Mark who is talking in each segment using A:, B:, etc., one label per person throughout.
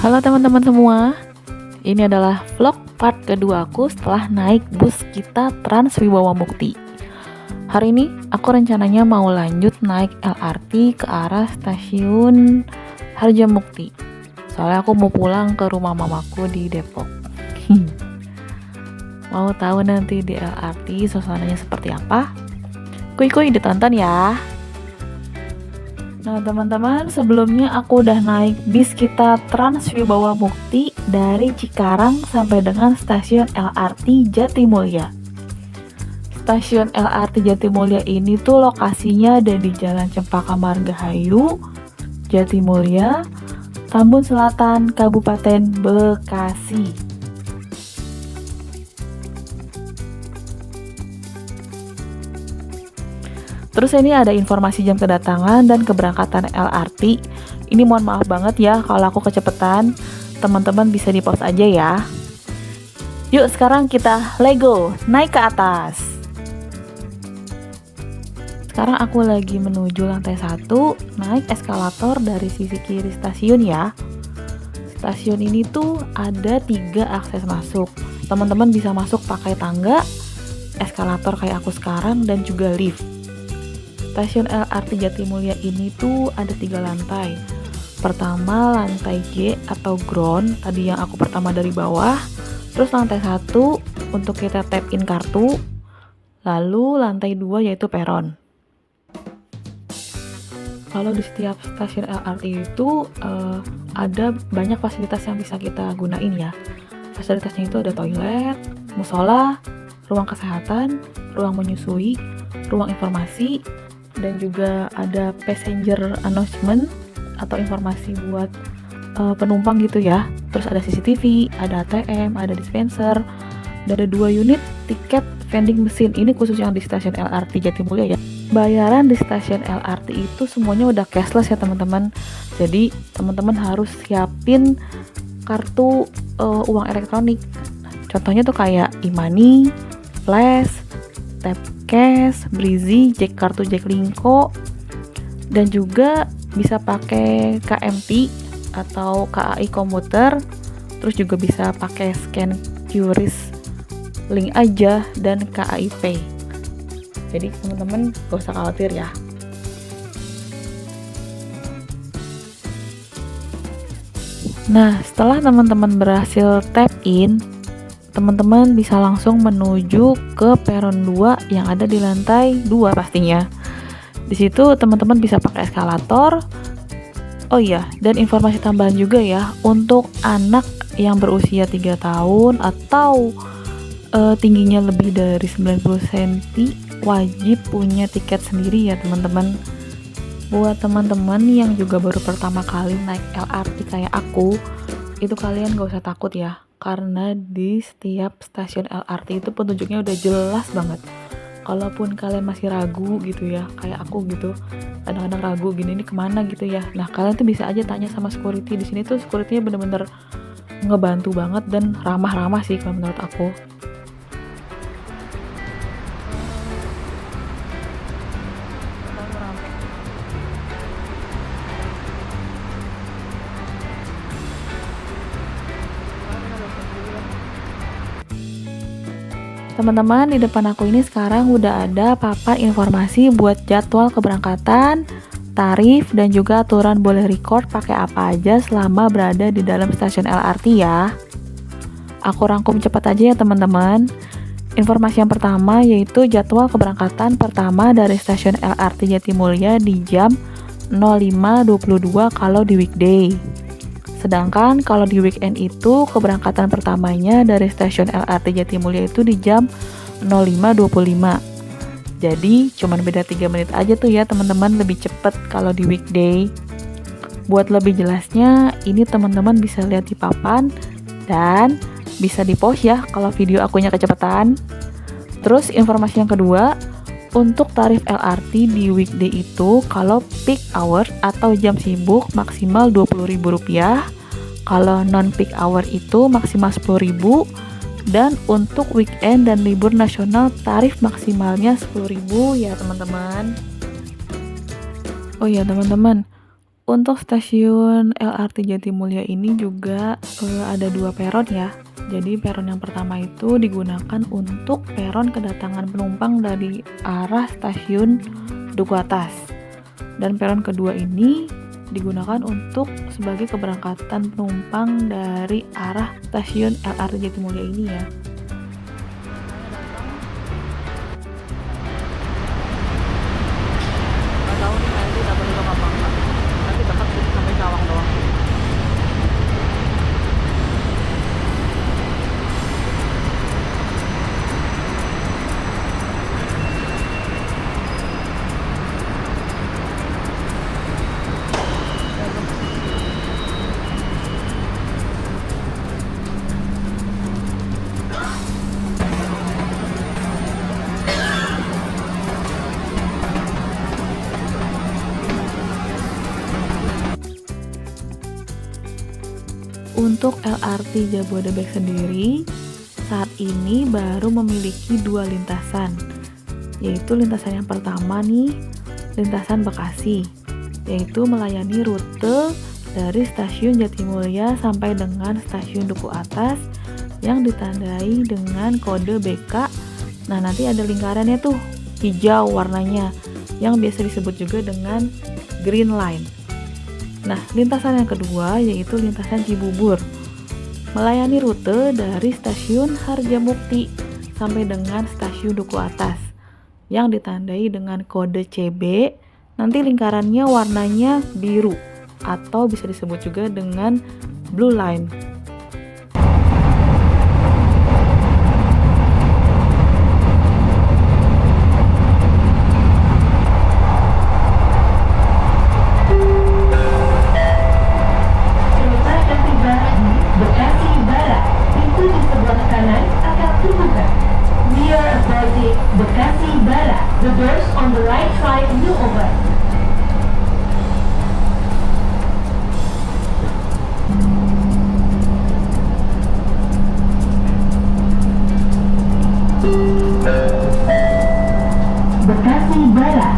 A: Halo teman-teman semua, ini adalah vlog part kedua aku setelah naik bus kita Trans Wibawa Mukti. Hari ini aku rencananya mau lanjut naik LRT ke arah stasiun Harjamukti. Soalnya aku mau pulang ke rumah mamaku di Depok. Mau tahu nanti di LRT suasananya seperti apa? Kuy-kuy ditonton ya. Nah teman-teman, sebelumnya aku udah naik bis kita Trans Wibawa Mukti dari Cikarang sampai dengan stasiun LRT Jatimulya. Stasiun LRT Jatimulya ini tuh lokasinya ada di Jalan Cempaka Margahayu, Jatimulya, Tambun Selatan, Kabupaten Bekasi. Terus ini ada informasi jam kedatangan dan keberangkatan LRT. Ini mohon maaf banget ya kalau aku kecepatan. Teman-teman bisa di pause aja ya. Yuk sekarang kita Lego naik ke atas. Sekarang aku lagi menuju lantai 1, naik eskalator dari sisi kiri stasiun ya. Stasiun ini tuh ada 3 akses masuk. Teman-teman bisa masuk pakai tangga, eskalator kayak aku sekarang, dan juga lift. Stasiun LRT Jatimulya ini tuh ada 3 lantai. Pertama lantai G atau ground, tadi yang aku pertama dari bawah. Terus lantai 1 untuk kita tap in kartu. Lalu lantai 2 yaitu peron. Kalau di setiap stasiun LRT itu ada banyak fasilitas yang bisa kita gunain ya. Fasilitasnya itu ada toilet, musola, ruang kesehatan, ruang menyusui, ruang informasi, dan juga ada passenger announcement atau informasi buat penumpang gitu ya. Terus ada CCTV, ada ATM, ada dispenser, dan ada 2 unit tiket vending machine. Ini khusus yang di stasiun LRT Jatimulya ya. Bayaran di stasiun LRT itu semuanya udah cashless ya teman-teman. Jadi teman-teman harus siapin kartu uang elektronik. Contohnya tuh kayak e-money, flash, tap cash, Breezy, Jack kartu Jaklingko, dan juga bisa pakai KMT atau KAI komuter. Terus juga bisa pakai scan QRIS link aja dan KAI Pay. Jadi teman-teman gak usah khawatir ya. Nah, setelah teman-teman berhasil tap in, teman-teman bisa langsung menuju ke peron 2 yang ada di lantai 2 pastinya. Di situ teman-teman bisa pakai eskalator. Oh iya, dan informasi tambahan juga ya, untuk anak yang berusia 3 tahun atau tingginya lebih dari 90 cm wajib punya tiket sendiri ya teman-teman. Buat teman-teman yang juga baru pertama kali naik LRT kayak aku, itu kalian gak usah takut ya, karena di setiap stasiun LRT itu petunjuknya udah jelas banget. Kalaupun kalian masih ragu gitu ya, kayak aku gitu, kadang-kadang ragu gini ini kemana gitu ya. Nah kalian tuh bisa aja tanya sama security. Di sini tuh securitynya bener-bener ngebantu banget dan ramah-ramah sih kalau menurut aku. Teman-teman, di depan aku ini sekarang udah ada papan informasi buat jadwal keberangkatan, tarif, dan juga aturan boleh record pakai apa aja selama berada di dalam stasiun LRT ya. Aku rangkum cepat aja ya teman-teman. Informasi yang pertama yaitu jadwal keberangkatan pertama dari stasiun LRT Jatimulya di jam 05.22 kalau di weekday. Sedangkan kalau di weekend itu keberangkatan pertamanya dari stasiun LRT Jatimulya itu di jam 05.25. Jadi cuman beda 3 menit aja tuh ya teman-teman, lebih cepet kalau di weekday. Buat lebih jelasnya ini teman-teman bisa lihat di papan dan bisa di pause ya kalau video akunya kecepatan. Terus informasi yang kedua, untuk tarif LRT di weekday itu kalau peak hour atau jam sibuk maksimal Rp20.000, kalau non peak hour itu maksimal Rp10.000, dan untuk weekend dan libur nasional tarif maksimalnya Rp10.000 ya teman-teman. Oh ya teman-teman, Untuk stasiun LRT Jatimulya ini juga ada 2 peron ya. Jadi peron yang pertama itu digunakan untuk peron kedatangan penumpang dari arah stasiun Duku Atas. Dan peron kedua ini digunakan untuk sebagai keberangkatan penumpang dari arah stasiun LRT Jatimulya ini ya. Nggak tahu nih nanti dapat duduk apa enggak. Nanti dekat sampai Cawang doang. Untuk LRT Jabodebek sendiri, saat ini baru memiliki 2 lintasan, yaitu lintasan yang pertama nih, lintasan Bekasi, yaitu melayani rute dari stasiun Jatimulya sampai dengan stasiun Duku Atas yang ditandai dengan kode BK. Nah, nanti ada lingkarannya tuh, hijau warnanya, yang biasa disebut juga dengan Green Line. Nah, lintasan yang kedua yaitu lintasan Cibubur, melayani rute dari stasiun Harjamukti sampai dengan stasiun Duku Atas yang ditandai dengan kode CB. Nanti lingkarannya warnanya biru atau bisa disebut juga dengan Blue Line.
B: Bekasi Barat. The doors on the right side will open. Bekasi Barat.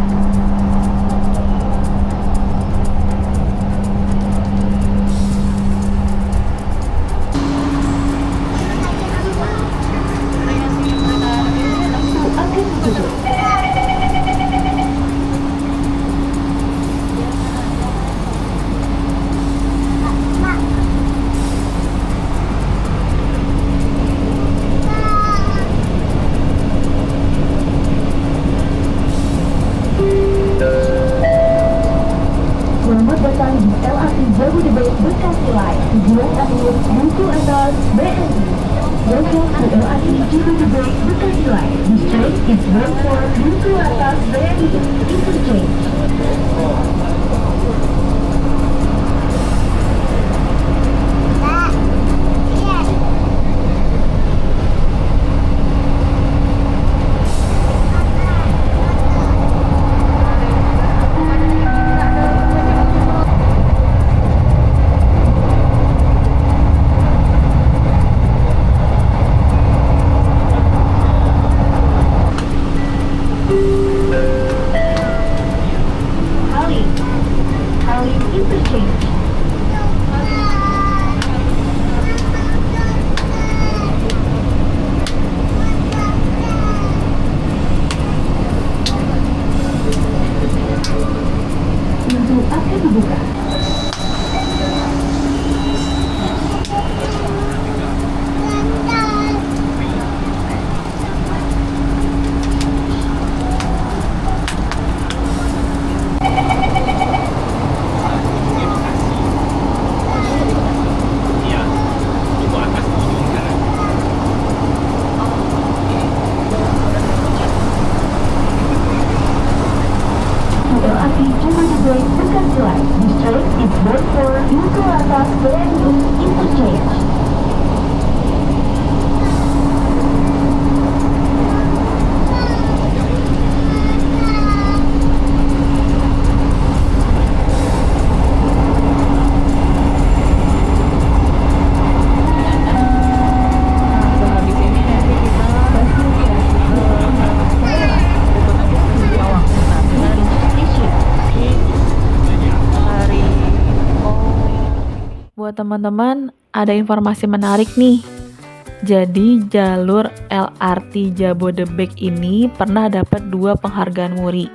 B: Selamat datang di LRT Jabodebek Bekasi Line, tujuan akhir Duku Atas BNI. Welcome to LRT Jabodebek Bekasi Line. This train is bound for Duku Atas BNI Interchange. Halim Interchange. Pintu akan dibuka. LRT Jabodebek Bekasi Line. This train is bound for Duku Atas BNI Interchange.
A: Hari buat teman-teman, ada informasi menarik nih. Jadi jalur LRT Jabodebek ini pernah dapat 2 penghargaan muri.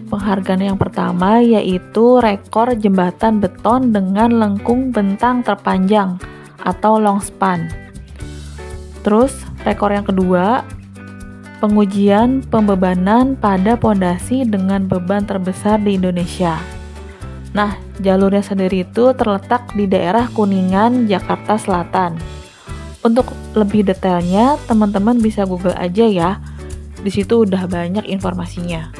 A: Penghargaan yang pertama yaitu rekor jembatan beton dengan lengkung bentang terpanjang atau long span. Terus rekor yang kedua, pengujian pembebanan pada pondasi dengan beban terbesar di Indonesia. Nah, jalurnya sendiri itu terletak di daerah Kuningan, Jakarta Selatan. Untuk lebih detailnya, teman-teman bisa Google aja ya. Di situ udah banyak informasinya.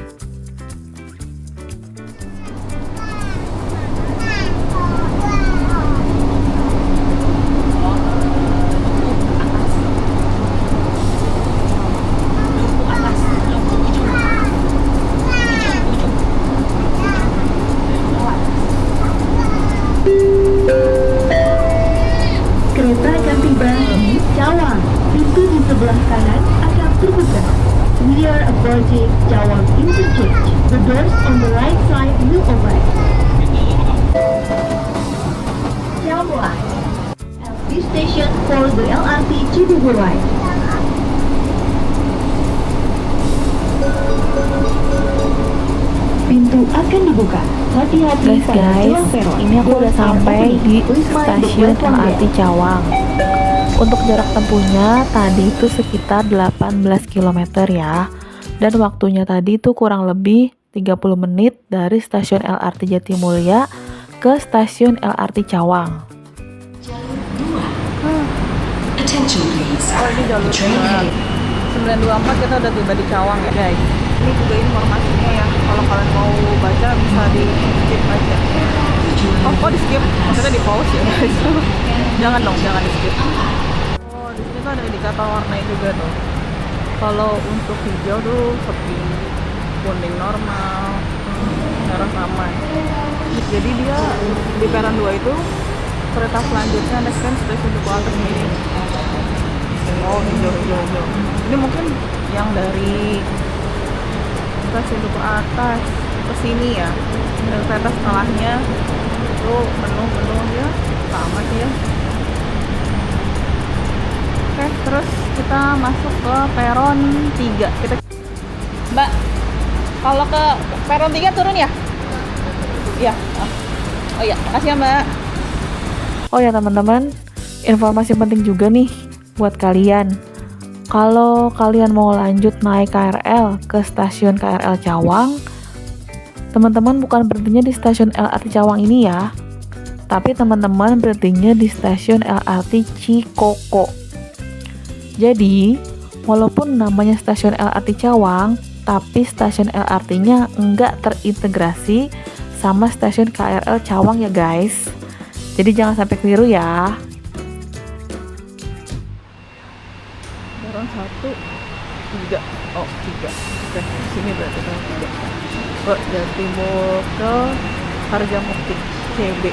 B: Kereta akan tiba di Cawang. Pintu di sebelah kanan akan terbuka. We are approaching Cawang Interchange. The doors on the right side will open. Cawang. This station for the LRT Cibubur Line. Pintu akan dibuka. Hati-hati pada jalan peron.
A: Ini aku udah sampai di stasiun LRT Cawang. Untuk jarak tempuhnya tadi itu sekitar 18 km ya. Dan waktunya tadi itu kurang lebih 30 menit dari stasiun LRT Jatimulya ke stasiun LRT Cawang.
C: Attention please.
A: Oh, ini jalur 924 kita udah tiba di Cawang ya guys. Ini juga informasinya ya. Kalau kalian mau baca bisa di skip aja. Oh, kok di skip? Maksudnya di pause ya guys. Jangan dong, jangan di skip. Oh, di sini tuh ada indikator warnanya juga tuh. Kalau untuk hijau tuh sepi, kuning normal, merah sama. Jadi dia di peron 2 itu kereta selanjutnya next kan stasiun Duku Atas ini. Oh, hijau. Ini mungkin yang dari stasiun Duku Atas ke sini ya. Dan kereta setelahnya itu penuh ya, sama sih ya. Oke, terus kita masuk ke peron 3. Mbak, kalau ke peron 3 turun ya? Iya. Oh iya, makasih ya Mbak. Oh ya teman-teman, informasi penting juga nih buat kalian. Kalau kalian mau lanjut naik KRL ke stasiun KRL Cawang, teman-teman bukan berhentinya di stasiun LRT Cawang ini ya, tapi teman-teman berhentinya di stasiun LRT Cikoko. Jadi, walaupun namanya stasiun LRT Cawang, tapi stasiun LRT-nya enggak terintegrasi sama stasiun KRL Cawang ya guys. Jadi jangan sampai keliru ya. Peron 1, 3. Oh, 3. Oke, sini berarti peron 3. Ke Jatimulya ke Harjamukti CB.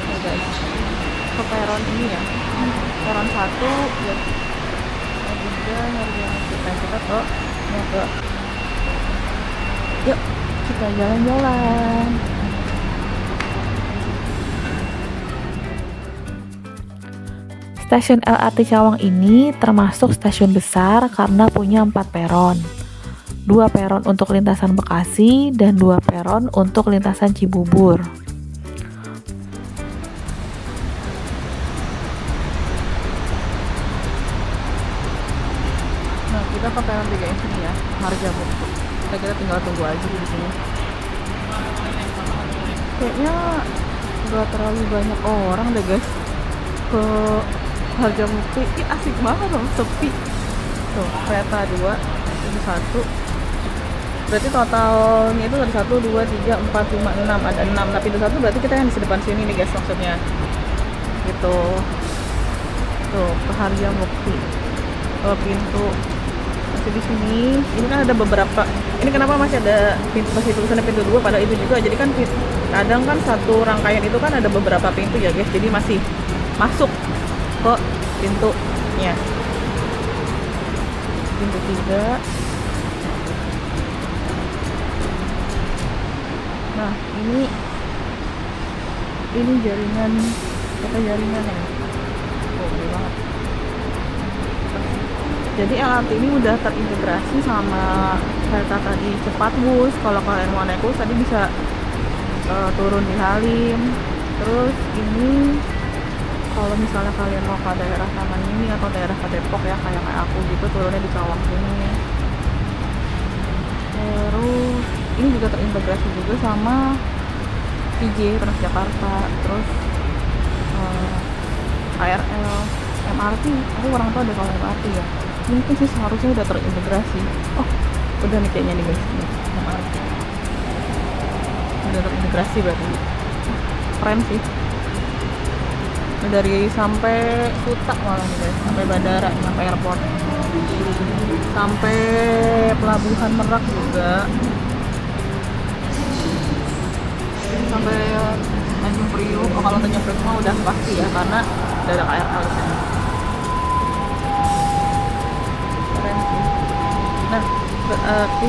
A: Oke guys, ke peron ini ya. Peron 1 ya. Juga Harjamukti. Kita ke yuk, kita jalan-jalan. Stasiun LRT Cawang ini termasuk stasiun besar karena punya 4 peron. 2 peron untuk lintasan Bekasi dan 2 peron untuk lintasan Cibubur. Nah, kita ke peron 3 yang sini ya, Harjamukti. Kita tinggal tunggu aja di sini. Kayaknya nggak terlalu banyak orang deh guys ke Harjamukti. Ih, asik banget loh, sepi. Tuh, kereta 2, ini 1. Berarti totalnya itu ada 1, 2, 3, 4, 5, 6. Ada 6, tapi itu 1 berarti kita yang di depan sini nih guys maksudnya. Gitu. Tuh, ke Harjamukti. Pintu masih di sini. Ini kan ada beberapa. Ini kenapa masih ada masih tulisannya pintu 2 pada itu juga. Jadi kan kadang kan satu rangkaian itu kan ada beberapa pintu ya guys. Jadi masih masuk ke pintunya. Pintu 3. Nah, ini ini jaringan, kata jaringan ya. Oh, gede banget. Jadi LRT ini udah terintegrasi sama kereta tadi cepat bus. Kalau kalian mau naik bus tadi bisa turun di Halim. Terus ini kalau misalnya kalian mau ke daerah Taman Mini atau daerah ke Depok ya, kayak aku gitu, turunnya di Cawang sini. Terus ini juga terintegrasi juga sama TJ Transjakarta. Terus KRL, MRT. Aku kurang tahu deh kalau MRT ya. Mungkin sih seharusnya udah terintegrasi. Oh, udah nih kayaknya nih guys, nih, MRT udah terintegrasi berarti. Keren sih. Dari sampai Suta malah nih guys, sampai bandara, sampai airport, sampai pelabuhan Merak juga, sampai Tanjung Priok. Oh, kalau Tanjung Priok mah udah pasti ya, karena udah ada KRL di sana. Keren sih. Nah, berarti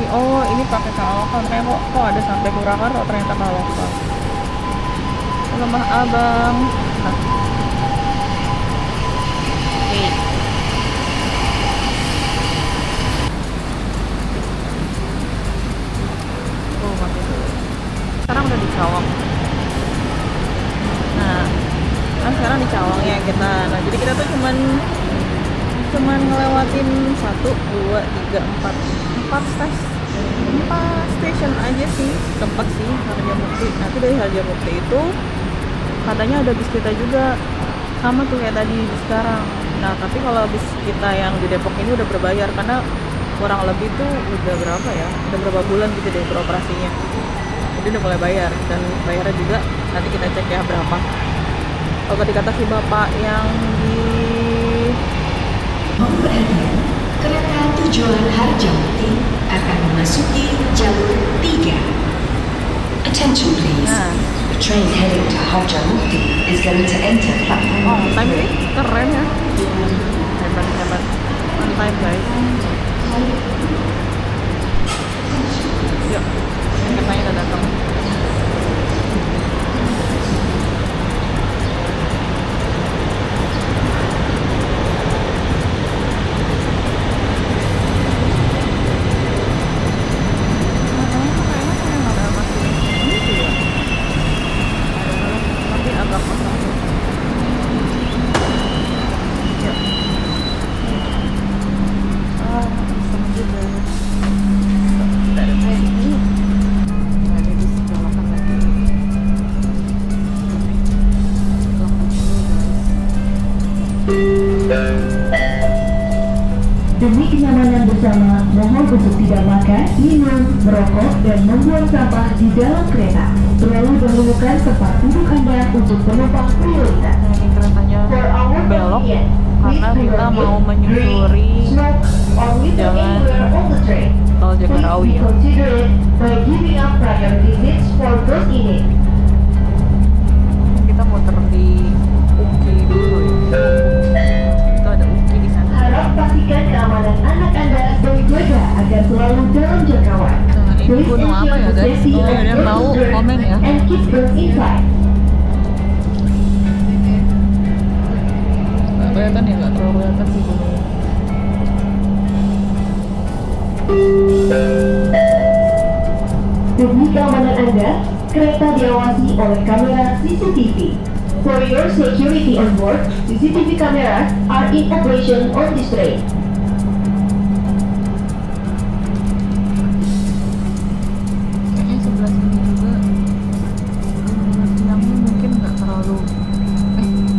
A: ini pakai Kalokan, kayak kok ada sampai Purwakarta, ternyata Kalokan. Rumah Abang. Nah. Sekarang udah di Cawang. Nah, kan sekarang di Cawang ya kita. Nah, jadi kita tuh cuman ngelewatin 1, 2, 3, 4 stasiun aja sih. Tempat sih Harjamukti. Nanti dari Harjamukti itu katanya ada bis kita juga, sama tuh kayak tadi sekarang. Nah, tapi kalau bis kita yang di Depok ini udah berbayar, karena kurang lebih tuh udah berapa ya, udah berapa bulan gitu deh beroperasinya. Jadi udah mulai bayar, dan bayarnya juga nanti kita cek ya berapa. Kalau tadi kata si bapak yang di
C: Memperhatikan, kereta tujuan Harjamukti akan memasuki jalur 3. Attention please.
A: Nah.
C: The train heading to Harjamukti is going to enter platform.
A: time ini keren ya, hebat on time guys. Yuk, keretanya udah datang.
B: Demi kenyamanan bersama, mohon untuk tidak makan, minum, merokok, dan membuang sampah di dalam kereta. Selalu dahulukan tempat duduk Anda untuk penumpang prioritas.
A: Ini keretanya belok karena kita mau menyusuri jalan tol Jagorawi ya. Kita muter di UKI dulu ya. Itu ada UKI di sana.
B: Harap pastikan keamanan anak Anda baik-baik agar selalu dalam jangkauan.
A: Nah, ini gunung apa ya guys? Oh, ada yang tahu komen ya.
B: And keep them inside.
A: Nggak kelihatan ya, nggak terlalu kelihatan sih gunungnya.
B: Demi keamanan Anda, kereta diawasi oleh kamera CCTV. For your security on board, CCTV cameras are in operation on this train.
A: Kayaknya sebelah sini juga tiangnya mungkin nggak terlalu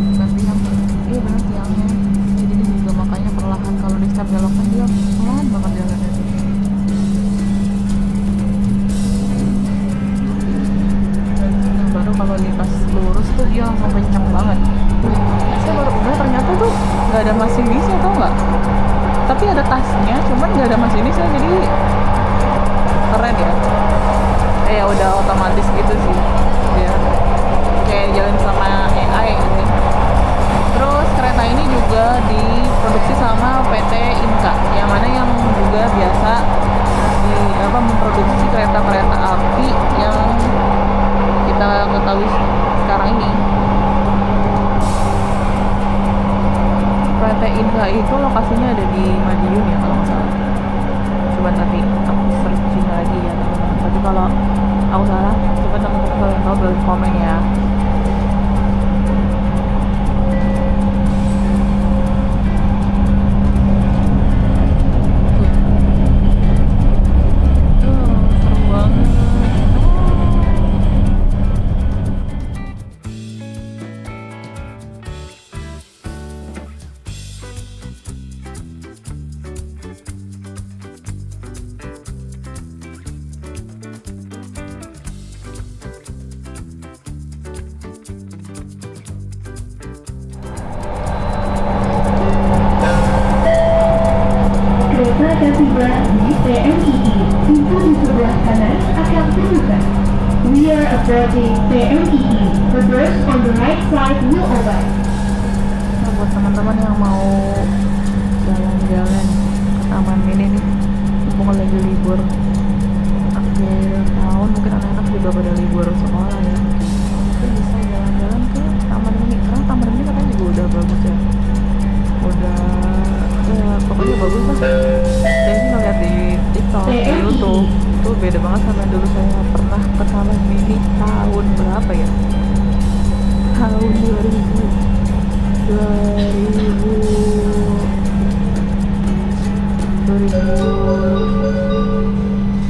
A: bukan tiang, iya benar tiangnya. Jadi dia juga makanya perlahan, kalau di setiap belokan dia pelan banget jalannya. Nah, baru kalau di pas lurus tuh dia langsung kencang banget. Saya baru ternyata tuh nggak ada masinisnya, tau nggak? Tapi ada tasnya, cuman nggak ada masinisnya, jadi keren ya. Ya udah otomatis gitu sih ya, kayak jalan sama AI gitu. Terus kereta ini juga diproduksi sama PT Inka, yang mana yang juga biasa memproduksi kereta-kereta api yang kita ketahui sekarang ini. itu lokasinya ada di Madiun ya kalau nggak salah. Coba nanti aku searching lagi ya teman-teman. Tapi kalau aku salah, coba teman-teman kalau yang tahu boleh komen ya. Seru banget.
B: Kereta akan tiba di PMII. Pintu di sebelah kanan akan terbuka. We are approaching PMII. The doors on the right side will open.
A: Nah, buat teman-teman yang mau jalan-jalan ke Taman Mini nih, mumpung lagi libur akhir tahun, mungkin anak-anak juga pada libur sekolah ya, mungkin bisa jalan-jalan ke Taman Mini. Karena Taman Mini katanya juga udah bagus ya, udah ya pokoknya bagus lah. Saya sih ngeliat di TikTok, di YouTube, itu beda banget sama yang dulu saya pernah ke Taman Mini tahun berapa ya, tahun 2000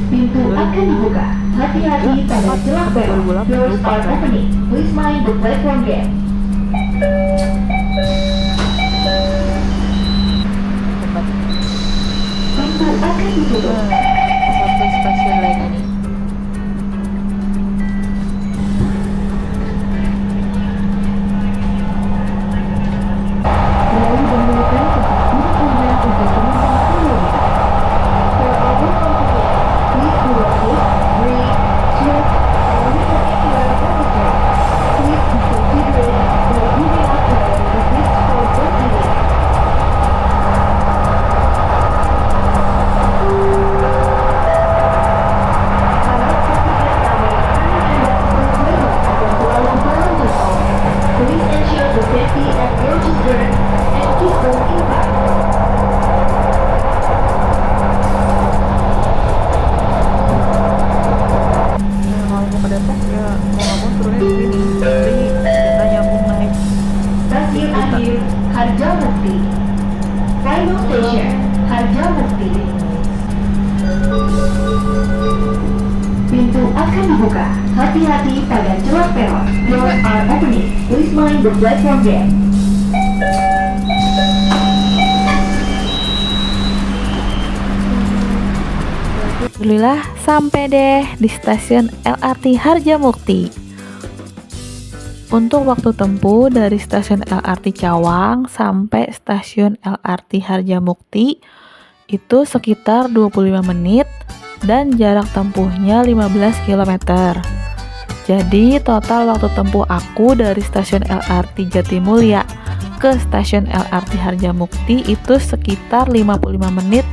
B: Pintu akan dibuka. Hati-hati pada celah belok. Doors are opening. Please mind the platform gate.
A: Cepat.
B: Pintu akan ditutup.
A: Satu stasiun lagi nih.
B: Lalu dahulukan tempat duduk Anda untuk penumpang selanjutnya. For our convenience, please do not sit, breathe, shift, or listen to our temperature. Please be considerate while moving up to the seats for both seats. Para passenger kami, Anda bersedia akan selalu berlangsung. Please ensure the safety of your children and keep them intact.
A: Nah, kalau mau ke Depok ya mau nggak mau turunnya di sini. Jadi kita nyambung naik.
B: Stasiun akhir Harjamukti. Final station Harjamukti. Pintu akan dibuka. Hati-hati pada celah peron. Doors are opening. Please mind the platform gate.
A: Alhamdulillah sampai deh di stasiun LRT Harjamukti. Untuk waktu tempuh dari stasiun LRT Cawang sampai stasiun LRT Harjamukti itu sekitar 25 menit dan jarak tempuhnya 15 km. Jadi total waktu tempuh aku dari stasiun LRT Jatimulya ke stasiun LRT Harjamukti itu sekitar 55 menit.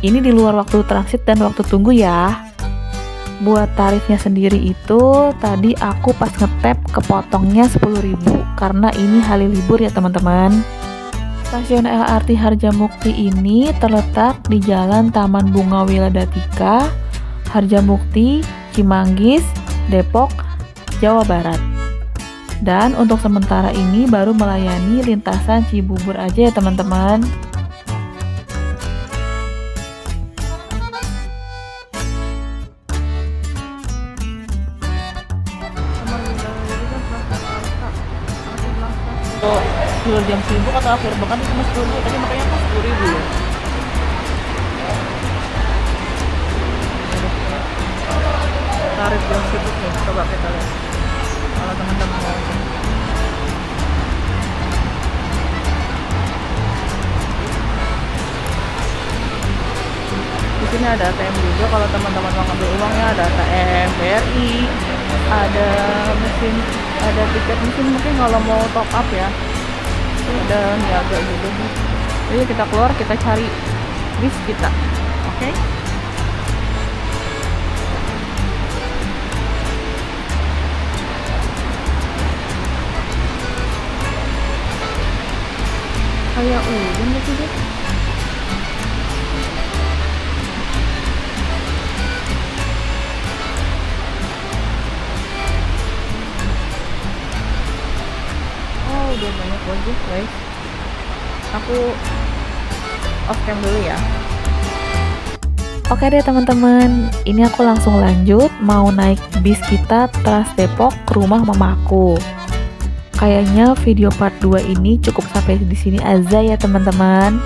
A: Ini di luar waktu transit dan waktu tunggu ya. Buat tarifnya sendiri itu tadi aku pas ngetap kepotongnya 10.000 karena ini hari libur ya teman-teman. Stasiun LRT Harjamukti ini terletak di Jalan Taman Bunga Wiladatika, Harjamukti, Cimanggis, Depok, Jawa Barat. Dan untuk sementara ini baru melayani lintasan Cibubur aja ya teman-teman. Jalur jam sibuk atau akhir pekan itu cuma 10.000, tadi makanya aku 10.000 ya. Tarif jam sibuk nih, coba kita lihat kalau teman-teman mau. Di sini ada ATM juga kalau teman-teman mau ngambil uangnya, ada ATM BRI, ada mesin, ada tiket mesin mungkin kalau mau top up ya. Ada niaga juga nih. Jadi kita keluar, kita cari bis kita. Oke? Kayak udin gitu deh. Oh, udah banyak bagus guys. Aku off cam dulu ya. Oke deh teman-teman, ini aku langsung lanjut mau naik bis kita Trans Depok ke rumah mamaku. Kayaknya video part 2 ini cukup sampai di sini aja ya teman-teman.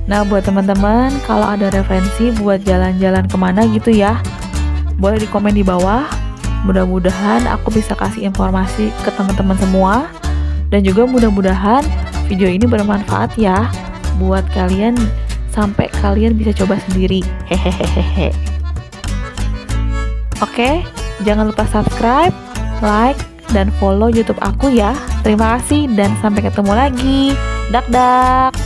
A: Nah buat teman-teman, kalau ada referensi buat jalan-jalan kemana gitu ya, boleh di komen di bawah. Mudah-mudahan aku bisa kasih informasi ke teman-teman semua. Dan juga mudah-mudahan video ini bermanfaat ya buat kalian sampai kalian bisa coba sendiri. Hehehehe. Oke, jangan lupa subscribe, like, dan follow YouTube aku ya. Terima kasih dan sampai ketemu lagi. Dak dak.